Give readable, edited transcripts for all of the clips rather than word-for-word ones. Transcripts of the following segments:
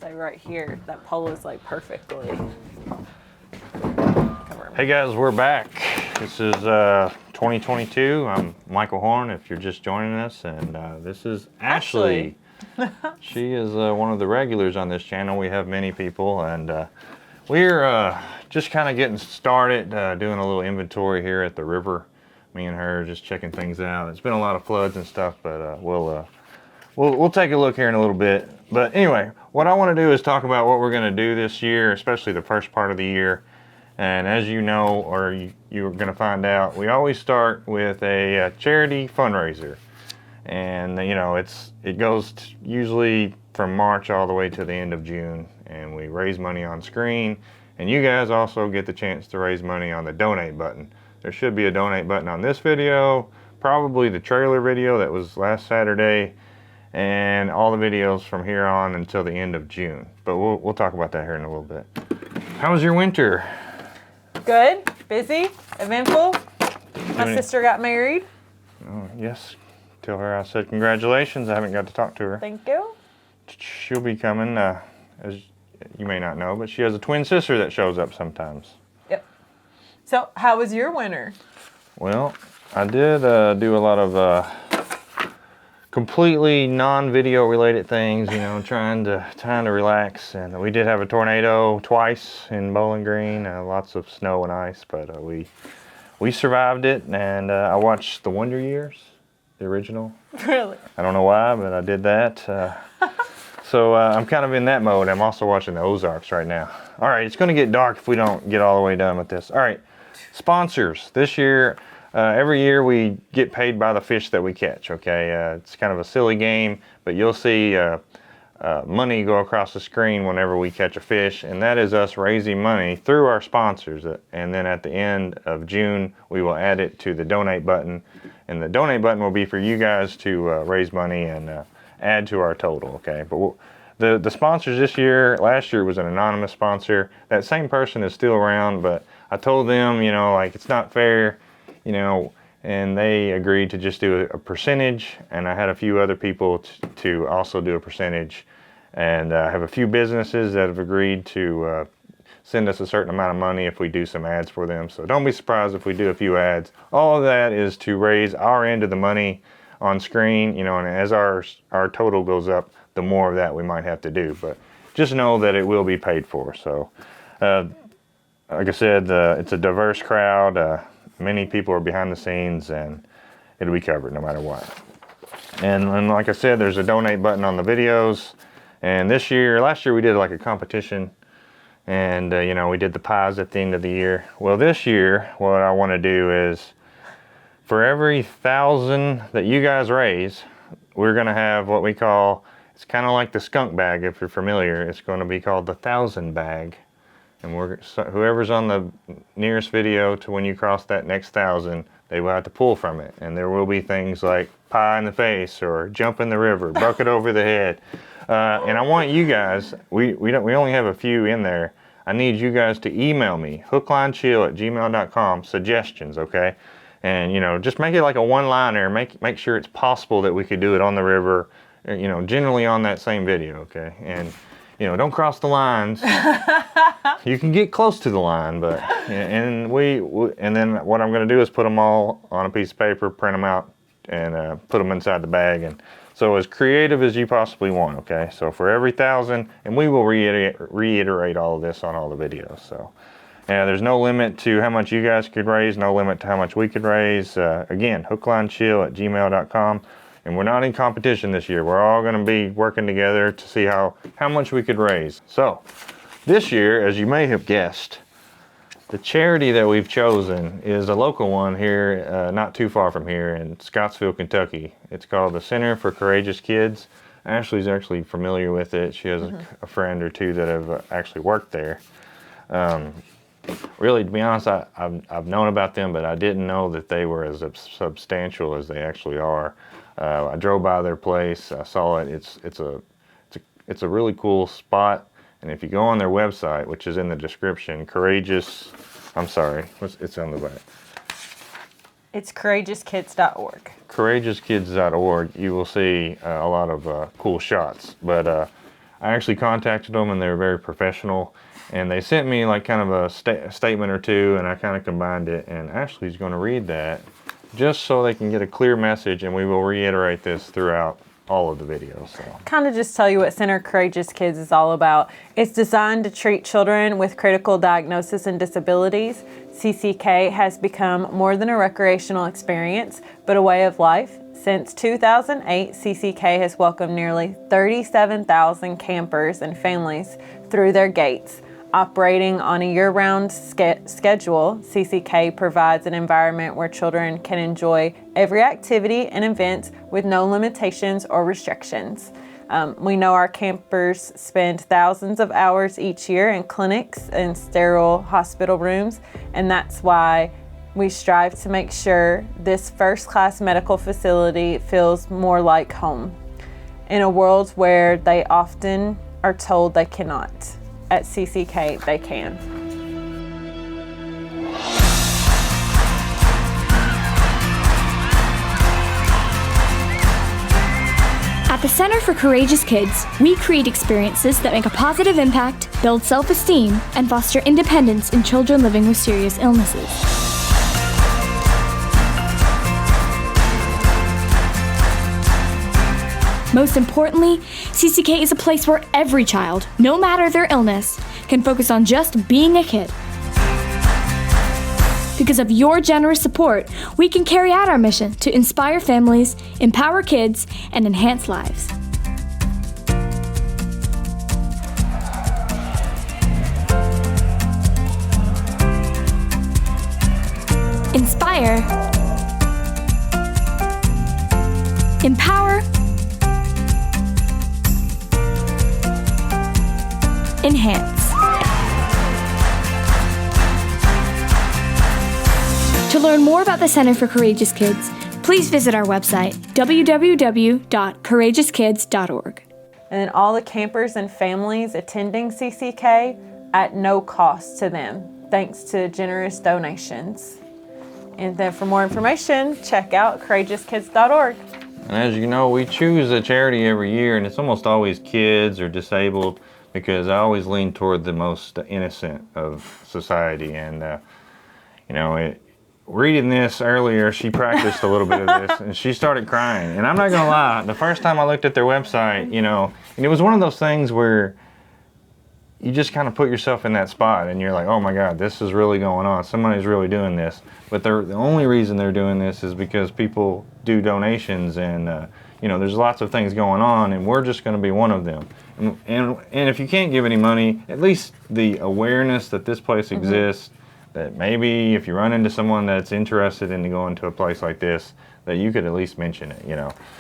Like right here, that pole is like perfectly. Hey guys, we're back. This is 2022. I'm Michael Horn if you're just joining us, and this is Ashley. She is one of the regulars on this channel. We have many people, and we're just kind of getting started, doing a little inventory here at the river. Me and her just checking things out. It's been a lot of floods and stuff, but we'll take a look here in a little bit. But anyway, what I want to do is talk about what we're going to do this year, especially the first part of the year. And as you know, or you're going to find out, we always start with a charity fundraiser. And you know, it goes usually from March all the way to the end of June, and we raise money on screen. And you guys also get the chance to raise money on the donate button. There should be a donate button on this video, probably the trailer video that was last Saturday, and all the videos from here on until the end of June. But we'll talk about that here in a little bit. How was your winter? Good, busy, eventful. My sister got married. Oh, yes. Tell her I said congratulations. I haven't got to talk to her. Thank you. She'll be coming, as you may not know, but she has a twin sister that shows up sometimes. Yep. So, how was your winter? Well, I did do a lot of completely non-video related things, you know, trying to relax. And we did have a tornado twice in Bowling Green, lots of snow and ice, but we survived it. And I watched The Wonder Years, the original. Really? I don't know why, but I did that. So I'm kind of in that mode. I'm also watching the Ozarks right now. All right, it's going to get dark if we don't get all the way done with this. All right, sponsors. This year, every year we get paid by the fish that we catch, okay? It's kind of a silly game, but you'll see money go across the screen whenever we catch a fish, and that is us raising money through our sponsors. And then at the end of June, we will add it to the donate button, and the donate button will be for you guys to raise money and add to our total, okay? But the sponsors this year, last year was an anonymous sponsor. That same person is still around, but I told them, you know, like, it's not fair, you know, and they agreed to just do a percentage, and I had a few other people to also do a percentage, and I have a few businesses that have agreed to send us a certain amount of money if we do some ads for them. So don't be surprised if we do a few ads. All of that is to raise our end of the money on screen, you know, and as our total goes up, the more of that we might have to do. But just know that it will be paid for. So like I said, it's a diverse crowd. Many people are behind the scenes, and it'll be covered no matter what. And like I said, there's a donate button on the videos. And last year we did like a competition, and you know, we did the pies at the end of the year. Well, this year, what I want to do is, for every 1,000 that you guys raise, we're going to have what we call, it's kind of like the skunk bag if you're familiar. It's going to be called the 1,000 bag. And whoever's on the nearest video to when you cross that next 1,000, they will have to pull from it. And there will be things like pie in the face, or jump in the river, bucket over the head. And I want you guys, we only have a few in there. I need you guys to email me, hooklinechill@gmail.com, suggestions, okay? And, you know, just make it like a one-liner. Make sure it's possible that we could do it on the river, you know, generally on that same video, okay? And, you know, don't cross the lines. You can get close to the line, but, and then what I'm going to do is put them all on a piece of paper, print them out, and put them inside the bag. And so as creative as you possibly want, okay? So for every 1,000, and we will reiterate all of this on all the videos, so. Yeah, there's no limit to how much you guys could raise, no limit to how much we could raise. Again, hooklinechill@gmail.com. And we're not in competition this year. We're all going to be working together to see how much we could raise. So, this year, as you may have guessed, the charity that we've chosen is a local one here, not too far from here in Scottsville, Kentucky. It's called the Center for Courageous Kids. Ashley's actually familiar with it. She has a friend or two that have actually worked there. Really, to be honest, I've known about them, but I didn't know that they were as substantial as they actually are. I drove by their place. I saw it. It's a really cool spot. And if you go on their website, which is in the description, it's on the back. It's courageouskids.org. Courageouskids.org. You will see a lot of cool shots. But I actually contacted them, and they were very professional, and they sent me like kind of a statement or two, and I kind of combined it, and Ashley's going to read that just so they can get a clear message, and we will reiterate this throughout all of the videos. So. Kind of just tell you what Center Courageous Kids is all about. It's designed to treat children with critical diagnosis and disabilities. CCK has become more than a recreational experience, but a way of life. Since 2008, CCK has welcomed nearly 37,000 campers and families through their gates. Operating on a year-round schedule, CCK provides an environment where children can enjoy every activity and event with no limitations or restrictions. We know our campers spend thousands of hours each year in clinics and sterile hospital rooms, and that's why we strive to make sure this first-class medical facility feels more like home. In a world where they often are told they cannot, at CCK they can. At the Center for Courageous Kids, we create experiences that make a positive impact, build self-esteem, and foster independence in children living with serious illnesses. Most importantly, CCK is a place where every child, no matter their illness, can focus on just being a kid. Because of your generous support, we can carry out our mission to inspire families, empower kids, and enhance lives. Inspire, empower, enhance. To learn more about the Center for Courageous Kids, please visit our website, www.courageouskids.org. And then all the campers and families attending CCK at no cost to them, thanks to generous donations. And then for more information, check out courageouskids.org. And as you know, we choose a charity every year, and it's almost always kids or disabled, because I always lean toward the most innocent of society. And, reading this earlier, she practiced a little bit of this, and she started crying. And I'm not going to lie, the first time I looked at their website, and it was one of those things where you just kind of put yourself in that spot, and you're like, oh my God, this is really going on. Somebody's really doing this. But the only reason they're doing this is because people do donations, and there's lots of things going on, and we're just going to be one of them. And if you can't give any money, at least the awareness that this place exists, that maybe if you run into someone that's interested in going to a place like this, that you could at least mention it,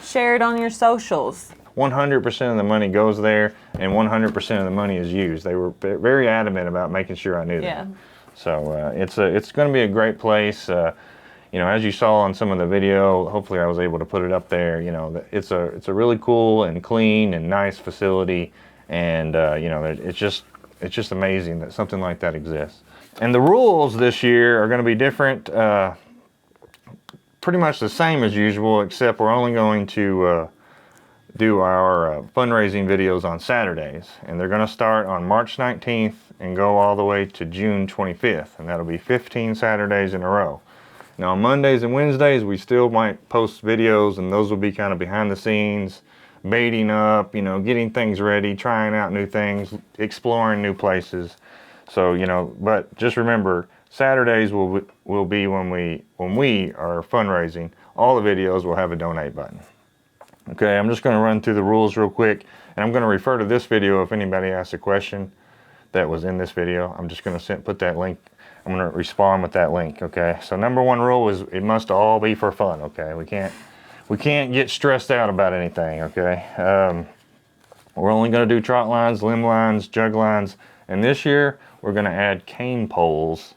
Share it on your socials. 100% of the money goes there, and 100% of the money is used. They were very adamant about making sure I knew that. So it's going to be a great place. As you saw on some of the video, hopefully I was able to put it up there. It's a really cool and clean and nice facility, and it's just amazing that something like that exists. And the rules this year are going to be different, pretty much the same as usual, except we're only going to do our fundraising videos on Saturdays, and they're going to start on March 19th and go all the way to June 25th, and that'll be 15 Saturdays in a row. Now on Mondays and Wednesdays we still might post videos, and those will be kind of behind the scenes, baiting up, getting things ready, trying out new things, exploring new places. So but just remember, Saturdays will be when we are fundraising. All the videos will have a donate button. Okay, I'm just going to run through the rules real quick, and I'm going to refer to this video if anybody asks a question that was in this video. I'm just going to put that link. I'm going to respond with that link. Okay, so number one rule is it must all be for fun. Okay, we can't get stressed out about anything. Okay, we're only going to do trot lines, limb lines, jug lines, and this year we're going to add cane poles.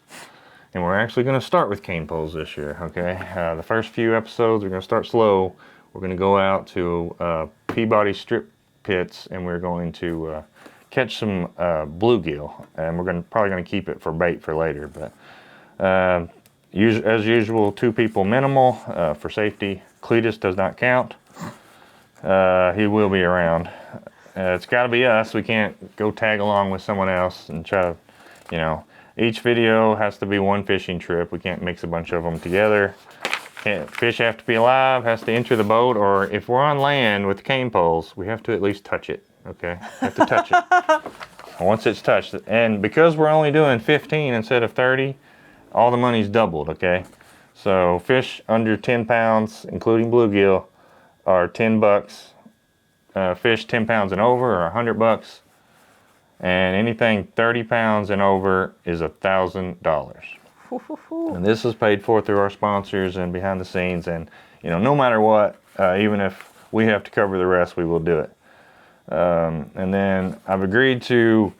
And we're actually going to start with cane poles this year, okay? The first few episodes, we're going to start slow. We're going to go out to Peabody strip pits, and we're going to catch some bluegill. And we're probably going to keep it for bait for later. But as usual, 2 people minimal for safety. Cletus does not count. He will be around. It's got to be us. We can't go tag along with someone else and try to, you know, each video has to be one fishing trip. We can't mix a bunch of them together. Fish have to be alive, has to enter the boat, or if we're on land with cane poles, we have to at least touch it, okay? We have to touch it. Once it's touched, and because we're only doing 15 instead of 30, all the money's doubled, okay? So fish under 10 pounds, including bluegill, are 10 bucks. Fish 10 pounds and over are 100 bucks. And anything 30 pounds and over is $1,000. And this is paid for through our sponsors and behind the scenes. And, you know, no matter what, even if we have to cover the rest, we will do it. And then I've agreed to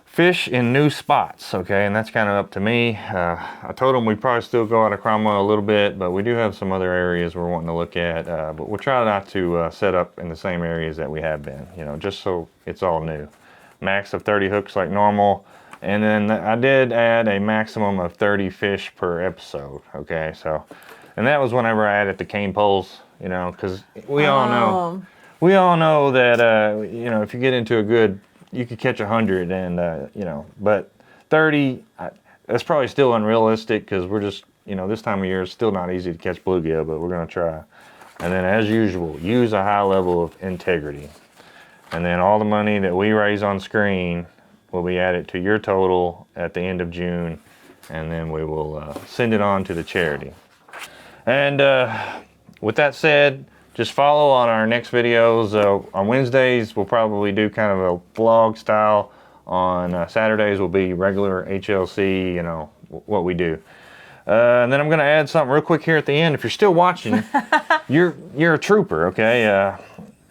fish in new spots, okay? And that's kind of up to me. I told them we'd probably still go out of Cromwell a little bit, but we do have some other areas we're wanting to look at. But we'll try not to set up in the same areas that we have been, you know, just so it's all new. Max of 30 hooks like normal. And then I did add a maximum of 30 fish per episode, okay? So, and that was whenever I added the cane poles, you know, because we all know that, you know, if you get into a good, you could catch 100 and, you know, but 30, that's probably still unrealistic because we're just, you know, this time of year it's still not easy to catch bluegill, but we're going to try. And then as usual, use a high level of integrity. And then all the money that we raise on screen will be added to your total at the end of June, and then we will send it on to the charity. And with that said, just follow on our next videos. On Wednesdays, we'll probably do kind of a vlog style. On Saturdays will be regular HLC, you know, what we do. And then I'm gonna add something real quick here at the end. If you're still watching, you're a trooper, okay?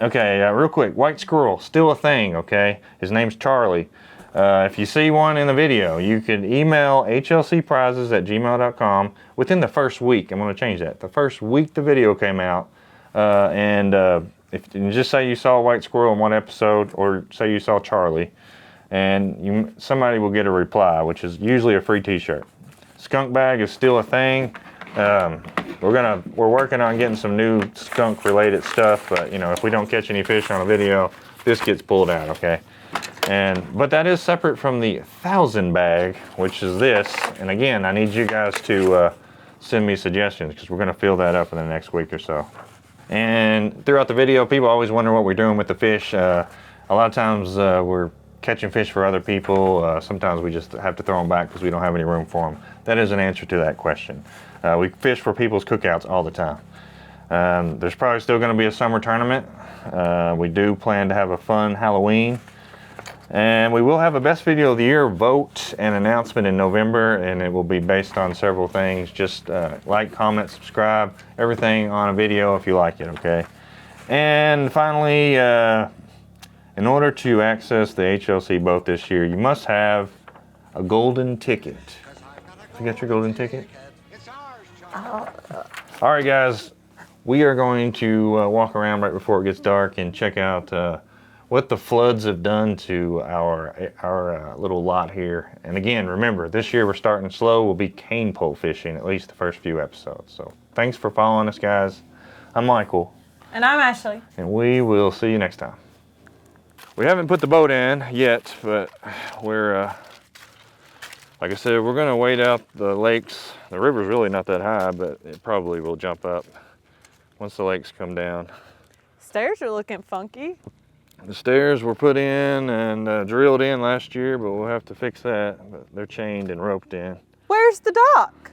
Real quick, white squirrel, still a thing, okay? His name's Charlie. If you see one in the video, you can email hlcprizes@gmail.com within the first week. I'm going to change that. The first week the video came out, if you just say you saw a white squirrel in one episode, or say you saw Charlie, and somebody will get a reply, which is usually a free t-shirt. Skunk bag is still a thing. We're working on getting some new skunk related stuff, but you know, if we don't catch any fish on a video, this gets pulled out, okay? But that is separate from the 1,000 bag, which is this. And again, I need you guys to send me suggestions because we're going to fill that up in the next week or so. And throughout the video, people always wonder what we're doing with the fish. A lot of times we're catching fish for other people. Sometimes we just have to throw them back because we don't have any room for them. That is an answer to that question. We fish for people's cookouts all the time. There's probably still going to be a summer tournament. We do plan to have a fun Halloween. And we will have a best video of the year vote and announcement in November, and it will be based on several things. Just like, comment, subscribe, everything on a video if you like it, okay? And finally, in order to access the HLC boat this year, you must have a golden ticket. You got your golden ticket? All right, guys, we are going to walk around right before it gets dark and check out what the floods have done to our little lot here. And again, remember, this year we're starting slow. We'll be cane pole fishing at least the first few episodes. So thanks for following us, guys. I'm Michael. And I'm Ashley. And we will see you next time. We haven't put the boat in yet, but we're, like I said, we're gonna wait out the lakes. The river's really not that high, but it probably will jump up once the lakes come down. Stairs are looking funky. The stairs were put in and drilled in last year, but we'll have to fix that. But they're chained and roped in. Where's the dock?